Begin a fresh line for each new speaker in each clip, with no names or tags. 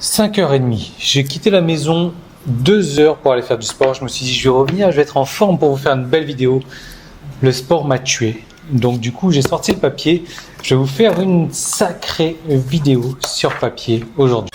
5h30, j'ai quitté la maison 2 heures pour aller faire du sport. Je me suis dit, je vais revenir, je vais être en forme pour vous faire une belle vidéo. Le sport m'a tué. Donc du coup, j'ai sorti le papier. Je vais vous faire une sacrée vidéo sur papier aujourd'hui.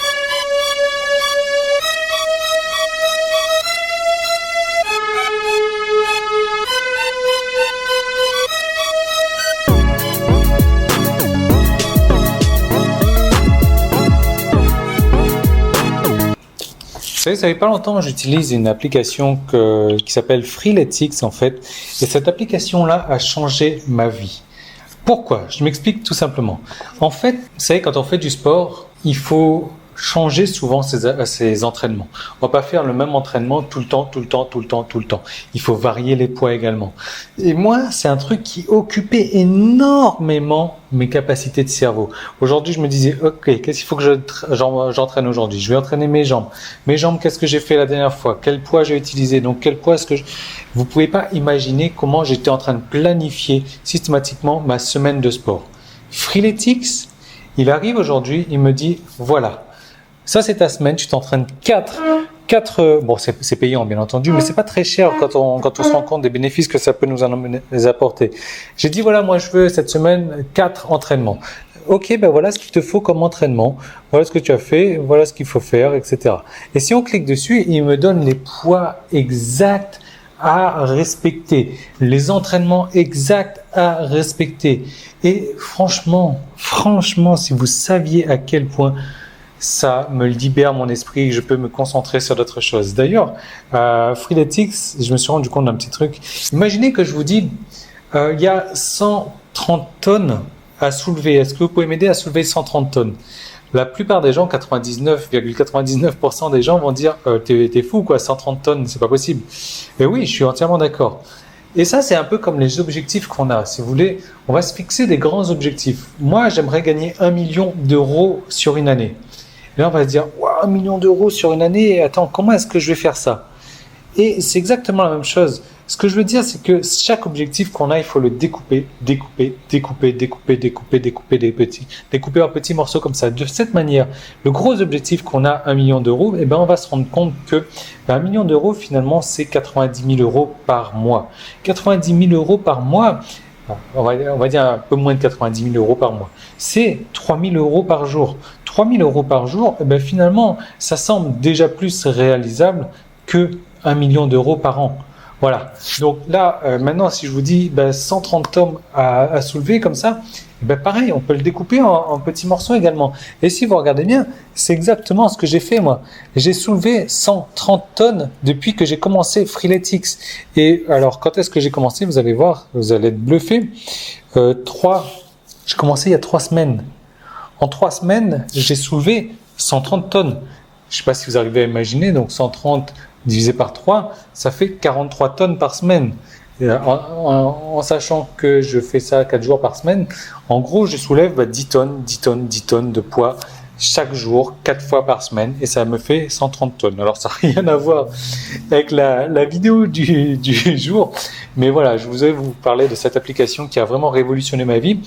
Vous savez, ça fait pas longtemps, j'utilise une application qui s'appelle Freeletics en fait, et cette application-là a changé ma vie. Pourquoi? Je m'explique tout simplement. En fait, vous savez, quand on fait du sport, il faut changer souvent ses entraînements. On va pas faire le même entraînement tout le temps. Il faut varier les poids également. Et moi, c'est un truc qui occupait énormément mes capacités de cerveau. Aujourd'hui, je me disais, ok, qu'est-ce qu'il faut que j'entraîne aujourd'hui? Je vais entraîner mes jambes. Mes jambes, qu'est-ce que j'ai fait la dernière fois? Quel poids j'ai utilisé? Donc, quel poids est-ce que Vous pouvez pas imaginer comment j'étais en train de planifier systématiquement ma semaine de sport. Freeletics, il arrive aujourd'hui, il me dit, voilà, ça c'est ta semaine, tu t'entraînes 4 bon c'est payant bien entendu, mais c'est pas très cher quand on se rend compte des bénéfices que ça peut nous apporter. J'ai dit voilà, moi je veux cette semaine 4 entraînements. Ok, ben voilà ce qu'il te faut comme entraînement, voilà ce que tu as fait, voilà ce qu'il faut faire, etc. Et si on clique dessus, il me donne les poids exacts à respecter, les entraînements exacts à respecter. Et franchement, si vous saviez à quel point ça me libère mon esprit, je peux me concentrer sur d'autres choses. D'ailleurs, Freeletics, je me suis rendu compte d'un petit truc. Imaginez que je vous dis, il y a 130 tonnes à soulever. Est-ce que vous pouvez m'aider à soulever 130 tonnes? La plupart des gens, 99,99% des gens vont dire t'es fou quoi, 130 tonnes, c'est pas possible. Et oui, je suis entièrement d'accord. Et ça, c'est un peu comme les objectifs qu'on a. Si vous voulez, on va se fixer des grands objectifs. Moi, j'aimerais gagner 1 million d'euros sur une année. Et là, on va se dire, wow, 1 million d'euros sur une année, attends, comment est-ce que je vais faire ça? Et c'est exactement la même chose. Ce que je veux dire, c'est que chaque objectif qu'on a, il faut le découper en petits morceaux comme ça. De cette manière, le gros objectif qu'on a, 1 million d'euros, eh ben, on va se rendre compte que 1 million d'euros, finalement, c'est 90 000 euros par mois. 90 000 euros par mois, on va dire un peu moins de 90 000 euros par mois. C'est 3 000 euros par jour. 3 000 euros par jour, eh ben finalement, ça semble déjà plus réalisable que 1 million d'euros par an. Voilà. Donc là, maintenant, si je vous dis 130 tonnes à soulever comme ça, pareil, on peut le découper en petits morceaux également. Et si vous regardez bien, c'est exactement ce que j'ai fait moi. J'ai soulevé 130 tonnes depuis que j'ai commencé Freeletics. Et alors, quand est-ce que j'ai commencé? Vous allez voir, vous allez être bluffé. J'ai commencé il y a 3 semaines. En 3 semaines, j'ai soulevé 130 tonnes. Je ne sais pas si vous arrivez à imaginer, donc 130 divisé par 3, ça fait 43 tonnes par semaine. En sachant que je fais ça 4 jours par semaine, en gros, je soulève 10 tonnes de poids chaque jour, 4 fois par semaine, et ça me fait 130 tonnes. Alors, ça n'a rien à voir avec la vidéo du jour, mais voilà, je voulais vous parler de cette application qui a vraiment révolutionné ma vie.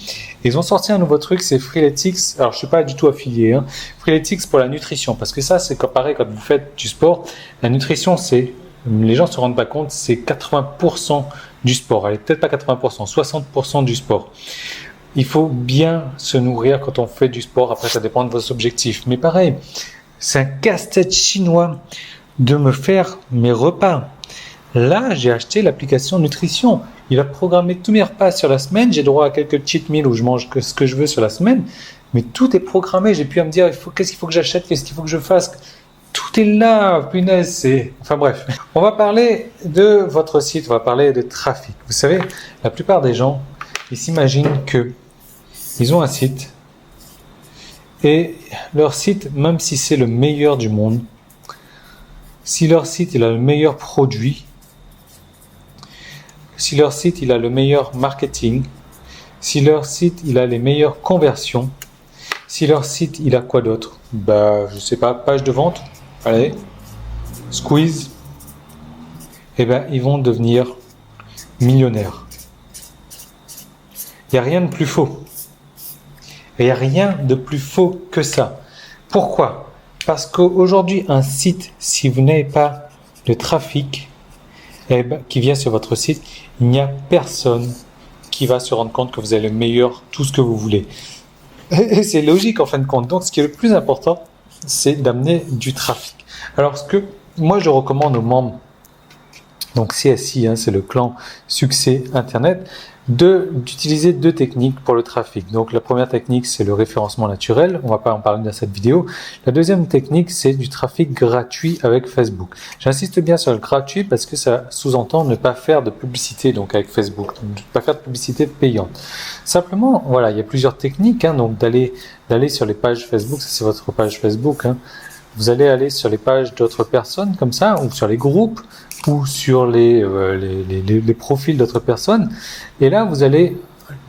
Ils ont sorti un nouveau truc, c'est Freeletics. Alors, je suis pas du tout affilié, Freeletics pour la nutrition, parce que ça, c'est pareil quand vous faites du sport. La nutrition, les gens se rendent pas compte, c'est 80% du sport. Allez, peut-être pas 80%, 60% du sport. Il faut bien se nourrir quand on fait du sport. Après, ça dépend de vos objectifs. Mais pareil, c'est un casse-tête chinois de me faire mes repas. Là, j'ai acheté l'application Nutrition. Il a programmé tous mes repas sur la semaine. J'ai droit à quelques cheat meals où je mange ce que je veux sur la semaine. Mais tout est programmé. J'ai pu me dire, qu'est-ce qu'il faut que j'achète, qu'est-ce qu'il faut que je fasse. Tout est là, punaise. Enfin bref. On va parler de votre site, on va parler de trafic. Vous savez, la plupart des gens, ils s'imaginent qu'ils ont un site et leur site, même si c'est le meilleur du monde, si leur site il a le meilleur produit, si leur site il a le meilleur marketing, si leur site il a les meilleures conversions, si leur site il a quoi d'autre? Je sais pas, page de vente, allez, squeeze, ils vont devenir millionnaires. Il n'y a rien de plus faux. Il n'y a rien de plus faux que ça. Pourquoi? Parce qu'aujourd'hui, un site, si vous n'avez pas de trafic qui vient sur votre site, il n'y a personne qui va se rendre compte que vous avez le meilleur, tout ce que vous voulez. Et c'est logique en fin de compte. Donc, ce qui est le plus important, c'est d'amener du trafic. Alors, ce que moi, je recommande aux membres, donc CSI, c'est le clan Succès Internet, d'utiliser 2 techniques pour le trafic. Donc, la première technique, c'est le référencement naturel. On va pas en parler dans cette vidéo. La deuxième technique, c'est du trafic gratuit avec Facebook. J'insiste bien sur le gratuit parce que ça sous-entend ne pas faire de publicité donc avec Facebook, ne pas faire de publicité payante. Simplement, voilà, il y a plusieurs techniques. Donc, d'aller sur les pages Facebook, ça c'est votre page Facebook. Vous allez aller sur les pages d'autres personnes comme ça, ou sur les groupes, ou sur les profils d'autres personnes. Et là, vous allez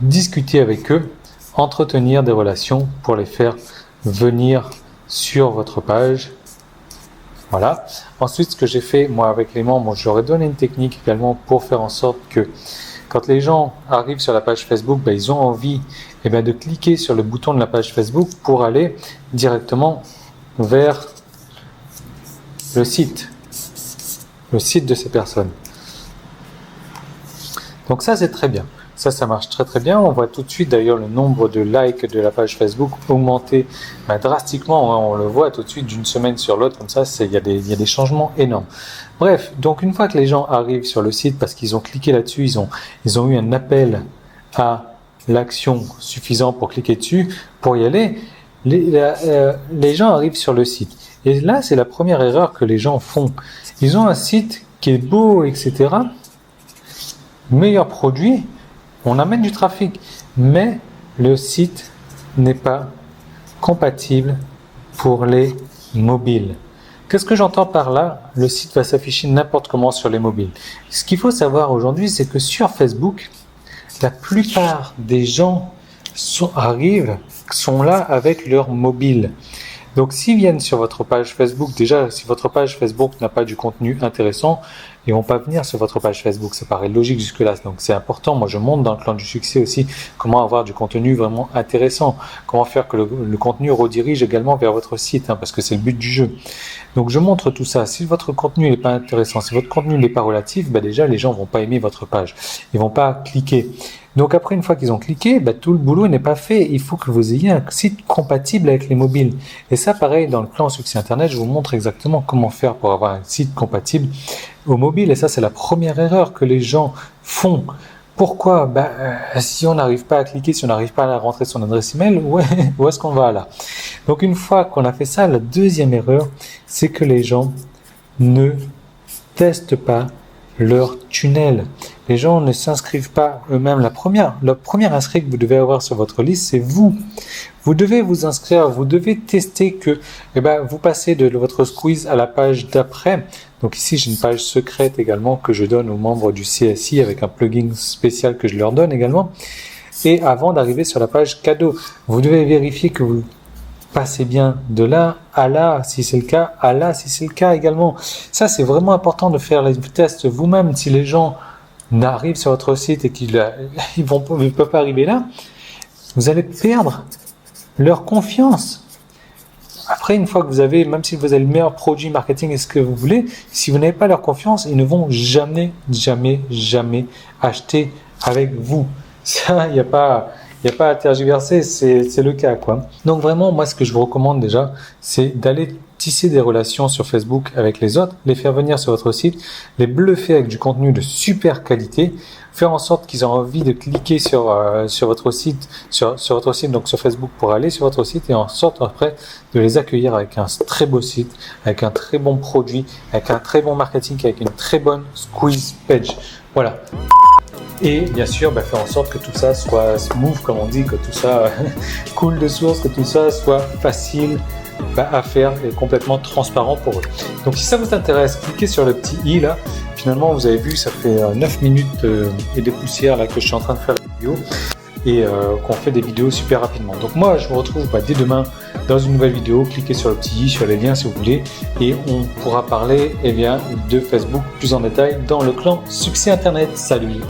discuter avec eux, entretenir des relations pour les faire venir sur votre page. Voilà. Ensuite, ce que j'ai fait, moi, avec les membres, je leur ai donné une technique également pour faire en sorte que quand les gens arrivent sur la page Facebook, ils ont envie de cliquer sur le bouton de la page Facebook pour aller directement vers le site de ces personnes. Donc ça, c'est très bien. Ça marche très très bien. On voit tout de suite d'ailleurs le nombre de likes de la page Facebook augmenter drastiquement. On le voit tout de suite d'une semaine sur l'autre. Comme ça, il y a des changements énormes. Bref, donc une fois que les gens arrivent sur le site parce qu'ils ont cliqué là-dessus, ils ont eu un appel à l'action suffisant pour cliquer dessus, pour y aller, les gens arrivent sur le site. Et là, c'est la première erreur que les gens font. Ils ont un site qui est beau, etc. Meilleur produit, on amène du trafic. Mais le site n'est pas compatible pour les mobiles. Qu'est-ce que j'entends par là? Le site va s'afficher n'importe comment sur les mobiles. Ce qu'il faut savoir aujourd'hui, c'est que sur Facebook, la plupart des gens sont là avec leur mobile. Donc, s'ils viennent sur votre page Facebook, déjà, si votre page Facebook n'a pas du contenu intéressant, ils vont pas venir sur votre page Facebook. Ça paraît logique jusque-là. Donc, c'est important. Moi, je montre dans le clan du succès aussi comment avoir du contenu vraiment intéressant. Comment faire que le contenu redirige également vers votre site, parce que c'est le but du jeu. Donc, je montre tout ça. Si votre contenu n'est pas intéressant, si votre contenu n'est pas relatif, déjà, les gens vont pas aimer votre page. Ils vont pas cliquer. Donc après, une fois qu'ils ont cliqué, tout le boulot n'est pas fait. Il faut que vous ayez un site compatible avec les mobiles. Et ça, pareil, dans le clan Succès Internet, je vous montre exactement comment faire pour avoir un site compatible au mobile. Et ça, c'est la première erreur que les gens font. Pourquoi? Si on n'arrive pas à cliquer, si on n'arrive pas à rentrer son adresse email, où est-ce qu'on va là? Donc une fois qu'on a fait ça, la deuxième erreur, c'est que les gens ne testent pas leur tunnel. Les gens ne s'inscrivent pas eux-mêmes. Le premier inscrit que vous devez avoir sur votre liste, c'est vous. Vous devez vous inscrire, vous devez tester que vous passez de votre squeeze à la page d'après. Donc ici, j'ai une page secrète également que je donne aux membres du CSI avec un plugin spécial que je leur donne également. Et avant d'arriver sur la page cadeau, vous devez vérifier que vous passez bien de là à là, si c'est le cas, à là, si c'est le cas également. Ça, c'est vraiment important de faire les tests vous-même. Si les gens n'arrivent sur votre site et qu'ils ne peuvent pas arriver là, vous allez perdre leur confiance. Après, une fois que vous avez, même si vous avez le meilleur produit marketing et ce que vous voulez, si vous n'avez pas leur confiance, ils ne vont jamais acheter avec vous. Ça, il n'y a pas à tergiverser, c'est le cas, quoi. Donc vraiment, moi, ce que je vous recommande déjà, c'est d'aller tisser des relations sur Facebook avec les autres, les faire venir sur votre site, les bluffer avec du contenu de super qualité, faire en sorte qu'ils aient envie de cliquer sur votre site, sur votre site, donc sur Facebook, pour aller sur votre site, et en sorte après de les accueillir avec un très beau site, avec un très bon produit, avec un très bon marketing, avec une très bonne squeeze page. Voilà. Et bien sûr, faire en sorte que tout ça soit smooth, comme on dit, que tout ça coule de source, que tout ça soit facile à faire et complètement transparent pour eux. Donc si ça vous intéresse, cliquez sur le petit i là. Finalement, vous avez vu, ça fait 9 minutes et des poussières là que je suis en train de faire la vidéo et qu'on fait des vidéos super rapidement. Donc moi, je vous retrouve dès demain dans une nouvelle vidéo. Cliquez sur le petit i, sur les liens si vous voulez, et on pourra parler de Facebook plus en détail dans le clan Succès Internet. Salut!